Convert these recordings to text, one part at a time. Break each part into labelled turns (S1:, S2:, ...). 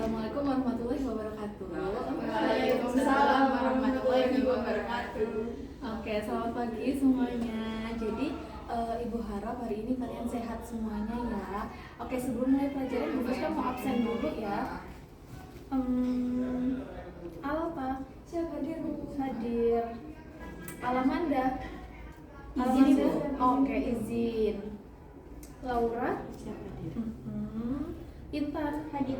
S1: Assalamualaikum warahmatullahi wabarakatuh.
S2: Waalaikumsalam warahmatullahi wabarakatuh.
S1: Oke, selamat pagi semuanya. Jadi Ibu harap hari ini kalian sehat semuanya ya. Oke, sebelum mulai pelajaran, Bu Fiska mau absen dulu ya. Alpa,
S2: Siapa hadir, Bu?
S1: hadir. Alamanda,
S2: Izin, Ibu.
S1: Oke, izin. Laura,
S2: Siapa hadir?
S1: Intan, hadir.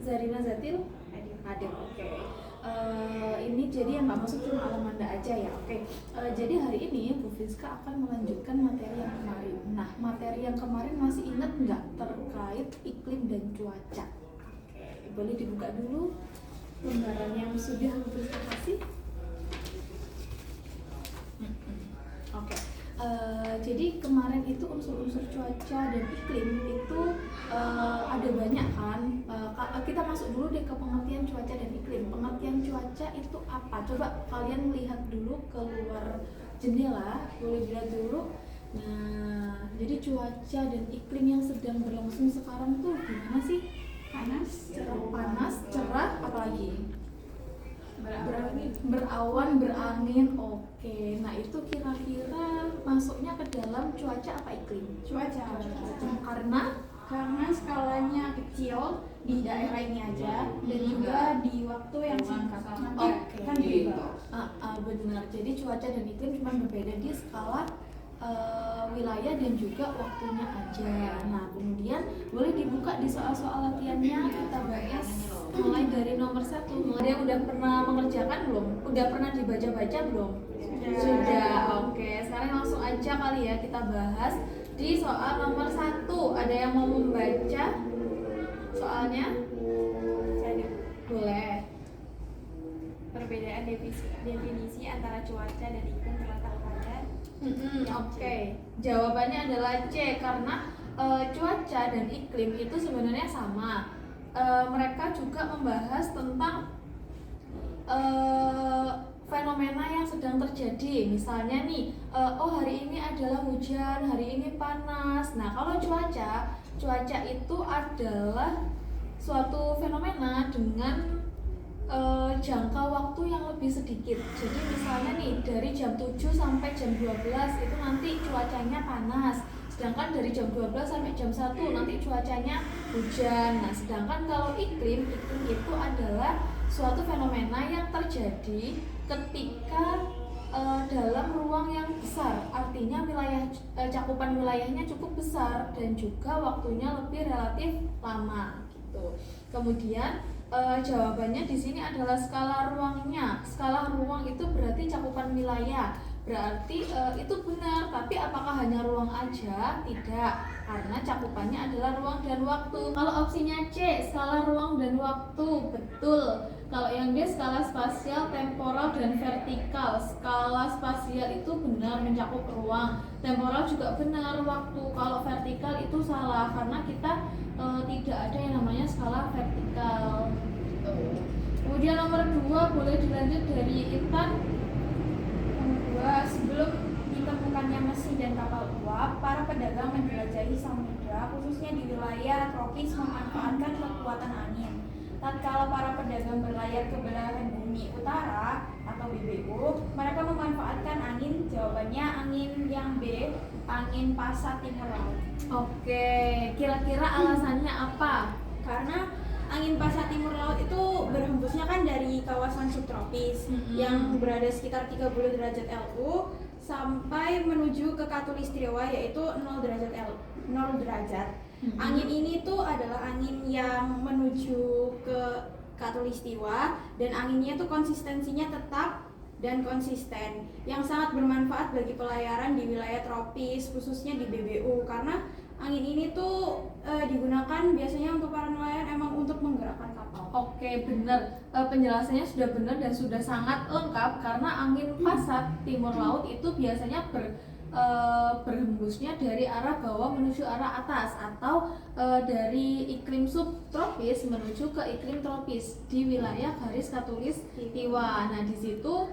S1: Zarina Zatil,
S2: Hadir.
S1: Oke. Ini jadi yang nggak masuk cuma Alamanda aja ya. Oke. Jadi hari ini Bu Fiska akan melanjutkan materi yang kemarin. Nah, materi yang kemarin masih ingat nggak terkait iklim dan cuaca? Oke, boleh dibuka dulu lembaran yang sudah Bu Fiska kasih. Oke. Jadi kemarin itu unsur-unsur cuaca dan iklim itu ada banyak kan. Kita masuk dulu deh ke pengertian cuaca dan iklim. Pengertian cuaca itu apa? Coba kalian lihat dulu keluar jendela, boleh dilihat dulu. Nah, jadi cuaca dan iklim yang sedang berlangsung sekarang tuh gimana sih? Panas, cerah, apalagi? Berawan, berangin. Oke, nah itu kira-kira masuknya ke dalam cuaca apa iklim?
S2: Cuaca.
S1: Karena
S2: Skalanya kecil di daerah ini aja dan juga di waktu yang singkat.
S1: Oke.
S2: Kan gitu.
S1: Benar. Jadi cuaca dan iklim cuma berbeda di skala wilayah dan juga waktunya aja. Nah, kemudian boleh dibuka di soal-soal latihannya, kita bahas mulai dari nomor 1. Ada yang udah pernah mengerjakan belum? Udah pernah dibaca-baca belum? Sudah. Oke, sekarang langsung aja kali ya kita bahas di soal nomor 1. Ada yang mau membaca soalnya? Boleh.
S2: Perbedaan definisi antara cuaca dan iklim terletak pada
S1: Oke. Jawabannya adalah C, karena cuaca dan iklim itu sebenarnya sama. Mereka juga membahas tentang fenomena yang sedang terjadi. Misalnya nih, hari ini adalah hujan, hari ini panas. Nah, kalau cuaca itu adalah suatu fenomena dengan jangka waktu yang lebih sedikit. Jadi misalnya nih, dari jam 7 sampai jam 12 itu nanti cuacanya panas. Sedangkan dari jam 12 sampai jam 1 nanti cuacanya hujan. Nah, sedangkan kalau iklim itu adalah suatu fenomena yang terjadi ketika dalam ruang yang besar. Artinya cakupan wilayahnya cukup besar dan juga waktunya lebih relatif lama gitu. Kemudian jawabannya di sini adalah skala ruangnya. Skala ruang itu berarti cakupan wilayah. Berarti itu benar, tapi apakah hanya ruang aja? Tidak, karena cakupannya adalah ruang dan waktu. Kalau opsinya C, skala ruang dan waktu, betul. Kalau yang D, skala spasial, temporal, dan vertikal. Skala spasial itu benar mencakup ruang, temporal juga benar, waktu. Kalau vertikal itu salah, karena kita tidak ada yang namanya skala vertikal. Kemudian nomor 2, boleh dilanjut dari Intan.
S2: Sebelum ditemukannya mesin dan kapal uap, para pedagang menjelajahi samudra, khususnya di wilayah tropis, memanfaatkan kekuatan angin. Tatkala para pedagang berlayar ke belahan bumi utara atau BBU, mereka memanfaatkan angin. Jawabannya angin yang B, angin pasat timur laut.
S1: Oke, kira-kira alasannya apa?
S2: Karena angin pasat timur laut itu berhembusnya kan dari kawasan subtropis yang berada sekitar 30 derajat LU sampai menuju ke Khatulistiwa, yaitu 0 derajat. Angin ini tuh adalah angin yang menuju ke Khatulistiwa dan anginnya tuh konsistensinya tetap dan konsisten, yang sangat bermanfaat bagi pelayaran di wilayah tropis, khususnya di BBU, karena angin ini tuh digunakan biasanya untuk para nelayan emang untuk menggerakkan kapal.
S1: Oke, benar. Penjelasannya sudah benar dan sudah sangat lengkap, karena angin pasat timur laut itu biasanya berhembusnya dari arah bawah menuju arah atas, atau dari iklim subtropis menuju ke iklim tropis di wilayah garis khatulistiwa. Nah, di situ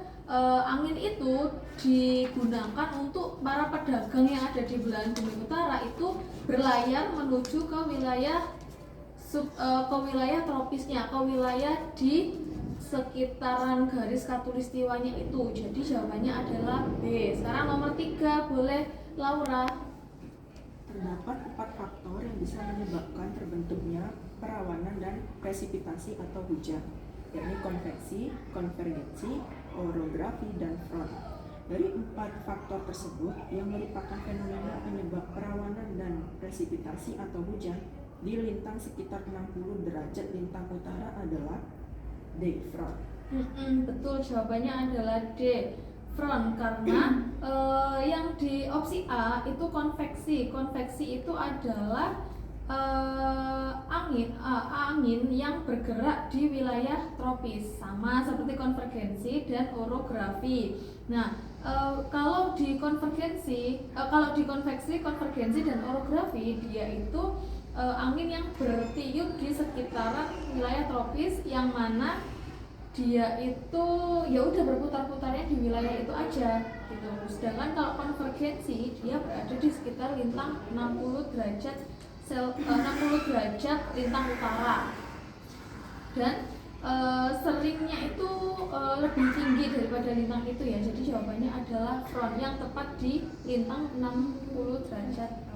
S1: angin itu digunakan untuk para pedagang yang ada di belahan bumi utara itu berlayar menuju ke wilayah ke wilayah tropisnya, ke wilayah di sekitaran garis khatulistiwanya itu. Jadi jawabannya adalah B. Sekarang nomor 3, boleh Laura.
S3: Terdapat 4 faktor yang bisa menyebabkan terbentuknya perawanan dan presipitasi atau hujan, yakni konveksi, konvergensi, orografi, dan front. Dari 4 faktor tersebut, yang merupakan fenomena penyebab perawanan dan presipitasi atau hujan di lintang sekitar 60 derajat lintang utara adalah D. Front.
S1: Betul, jawabannya adalah D. Front, karena yang di opsi A itu konveksi. Konveksi itu adalah angin yang bergerak di wilayah tropis, sama seperti konvergensi dan orografi. Nah, kalau di konveksi, konvergensi dan orografi, dia itu angin yang bertiup di sekitaran wilayah tropis, yang mana dia itu ya udah berputar-putarnya di wilayah itu aja gitu. Sedangkan kalau konvergensi, dia berada di sekitar lintang 60 derajat lintang utara, dan seringnya itu lebih tinggi daripada lintang itu ya. Jadi jawabannya adalah front yang tepat di lintang 60 derajat.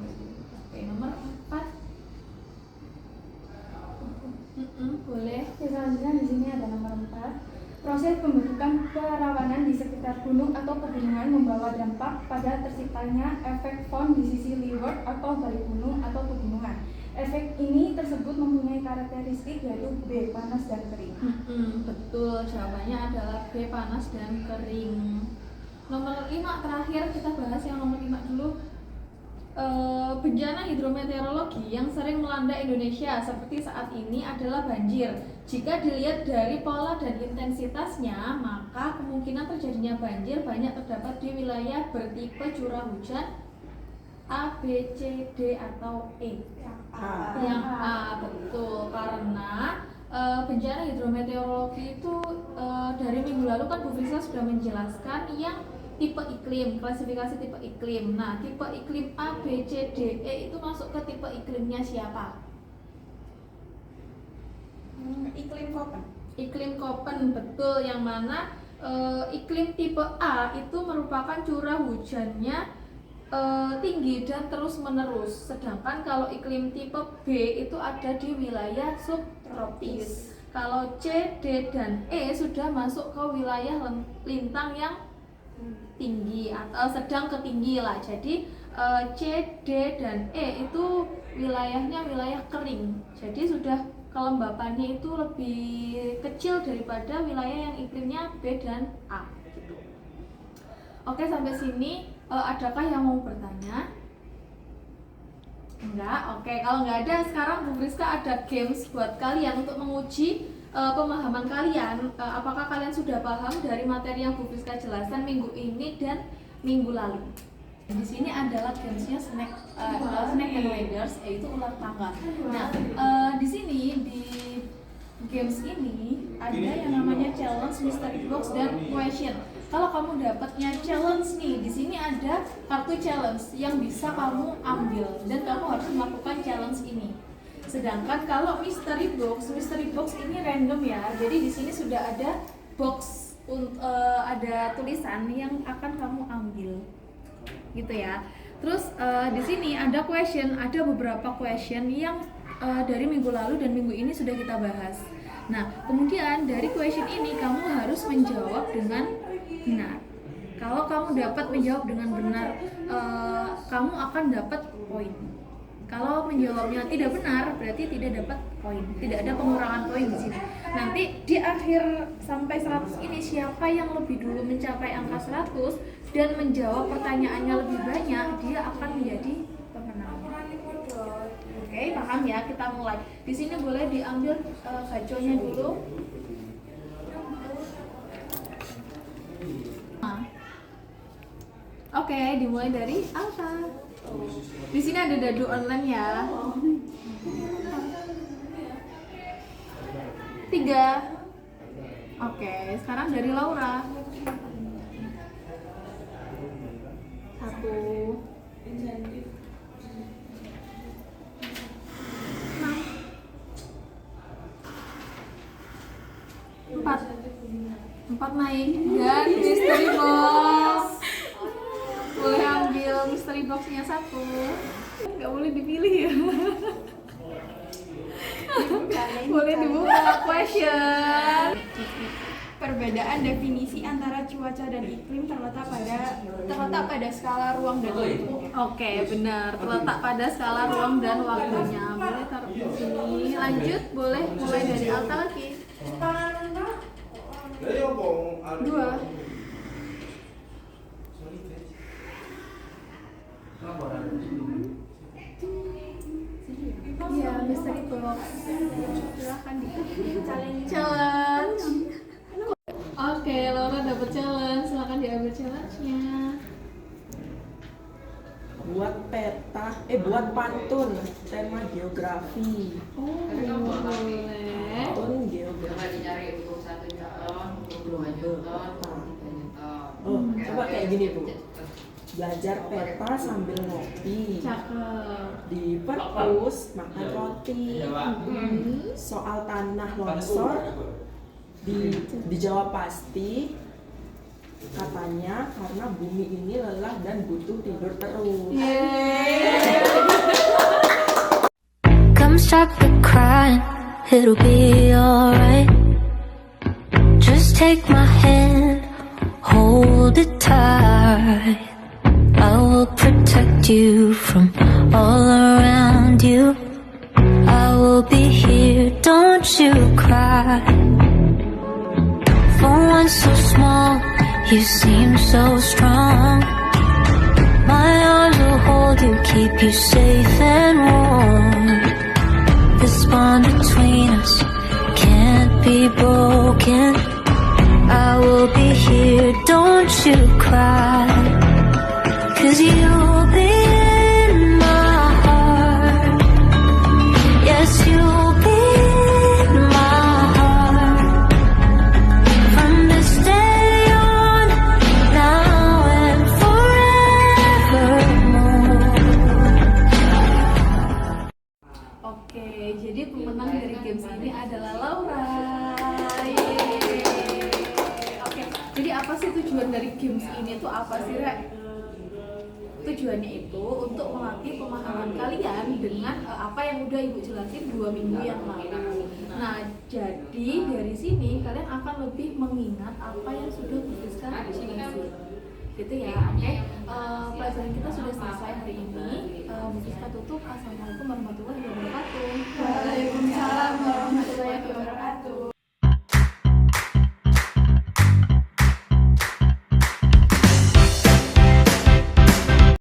S1: Oke, nomor 4. Boleh.
S4: Selanjutnya di sini ada nomor 4. Proses pembentukan perawanan di sekitar gunung atau pegunungan membawa dampak pada terciptanya efek Von di sisi leeward atau balik gunung atau pegunungan. Efek ini tersebut mempunyai karakteristik yaitu B. Panas dan kering.
S1: Betul, jawabannya adalah B. Panas dan kering. Nomor 5 terakhir, kita bahas yang nomor 5 dulu. Bencana hidrometeorologi yang sering melanda Indonesia seperti saat ini adalah banjir. Jika dilihat dari pola dan intensitasnya, maka kemungkinan terjadinya banjir banyak terdapat di wilayah bertipe curah hujan A, B, C, D, atau E. Yang A, betul, karena bencana hidrometeorologi itu dari minggu lalu kan Bu Frisa sudah menjelaskan yang tipe iklim, klasifikasi tipe iklim. Nah, tipe iklim A, B, C, D, E itu masuk ke tipe iklimnya siapa?
S2: Iklim Koppen.
S1: Iklim Koppen, betul, yang mana iklim tipe A itu merupakan curah hujannya tinggi dan terus menerus. Sedangkan kalau iklim tipe B itu ada di wilayah subtropis. Kalau C, D, dan E sudah masuk ke wilayah lintang yang tinggi atau sedang ke tinggi lah. Jadi C, D, dan E itu wilayahnya wilayah kering. Jadi sudah kelembapannya itu lebih kecil daripada wilayah yang iklimnya B dan A gitu. Oke, sampai sini adakah yang mau bertanya? Enggak? Oke, kalau nggak ada, sekarang Bu Friska ada games buat kalian untuk menguji pemahaman kalian. Apakah kalian sudah paham dari materi yang Bu Friska jelaskan minggu ini dan minggu lalu? Di sini adalah gamesnya Snake and Ladders, yaitu ular tangga. Nah, di sini di games ini ada yang namanya challenge, mystery box, dan question. Kalau kamu dapatnya challenge nih, di sini ada kartu challenge yang bisa kamu ambil dan kamu harus melakukan challenge ini. Sedangkan kalau mystery box ini random ya. Jadi di sini sudah ada box, ada tulisan yang akan kamu ambil, gitu ya. Terus di sini ada question, ada beberapa question yang dari minggu lalu dan minggu ini sudah kita bahas. Nah, kemudian dari question ini kamu harus menjawab dengan benar. Kalau kamu dapat menjawab dengan benar, kamu akan dapat poin. Kalau menjawabnya tidak benar, berarti tidak dapat poin. Tidak ada pengurangan poin di sini. Nanti di akhir sampai 100 ini, siapa yang lebih dulu mencapai angka 100 dan menjawab pertanyaannya lebih banyak, dia akan menjadi pemenang. Oke, paham ya? Kita mulai. Di sini boleh diambil gaconya dulu. Oke, dimulai dari Alta. Di sini ada dadu online ya. 3. Oke, sekarang dari Laura. 1. 6. Fortnite dan mystery box. Boleh ambil mystery boxnya satu. Nggak boleh dipilih ya. Boleh dibuka question.
S2: Perbedaan definisi antara cuaca dan iklim terletak pada skala ruang dan waktu.
S1: Oke, benar. Terletak pada skala ruang dan waktunya. Boleh taruh di sini. Lanjut, boleh mulai dari Alta lagi. 2. Iya, mystery box. Silahkan challenge. Oke, Laura dapat challenge. Silahkan diambil challenge-nya.
S3: Buat pantun tema geografi.
S1: Oh, boleh.
S3: Pantun geografi. Coba kayak gini Bu. Belajar peta sambil ngopi.
S1: Cakep.
S3: Di perpus makan roti. Soal tanah longsor dijawab pasti. Katanya karena bumi ini lelah dan butuh tidur terus.
S5: Come stop the crying, it'll be alright. Just take my hand, hold it tight. I will protect you from all around you. I will be here, don't you cry. For one so small, you seem so strong. My arms will hold you, keep you safe and warm. This bond between us can't be broken. I will be here, don't you cry. 'Cause you'll be in my heart. Yes, you'll be in my heart. From this day on, now and forevermore.
S1: Oke, jadi pemenang dari games ini adalah Laura. Yeay. Oke, jadi apa sih tujuan dari games ini tuh apa sih, Rek? Tujuannya itu untuk melatih pemahaman kalian dengan apa yang udah Ibu jelasin 2 minggu yang lalu. Nah, jadi dari sini kalian akan lebih mengingat apa yang sudah Bu Friska jelasin. Gitu ya, oke. Pelajaran kita sudah selesai hari ini. Bu Friska tutup. Assalamualaikum warahmatullahi wabarakatuh.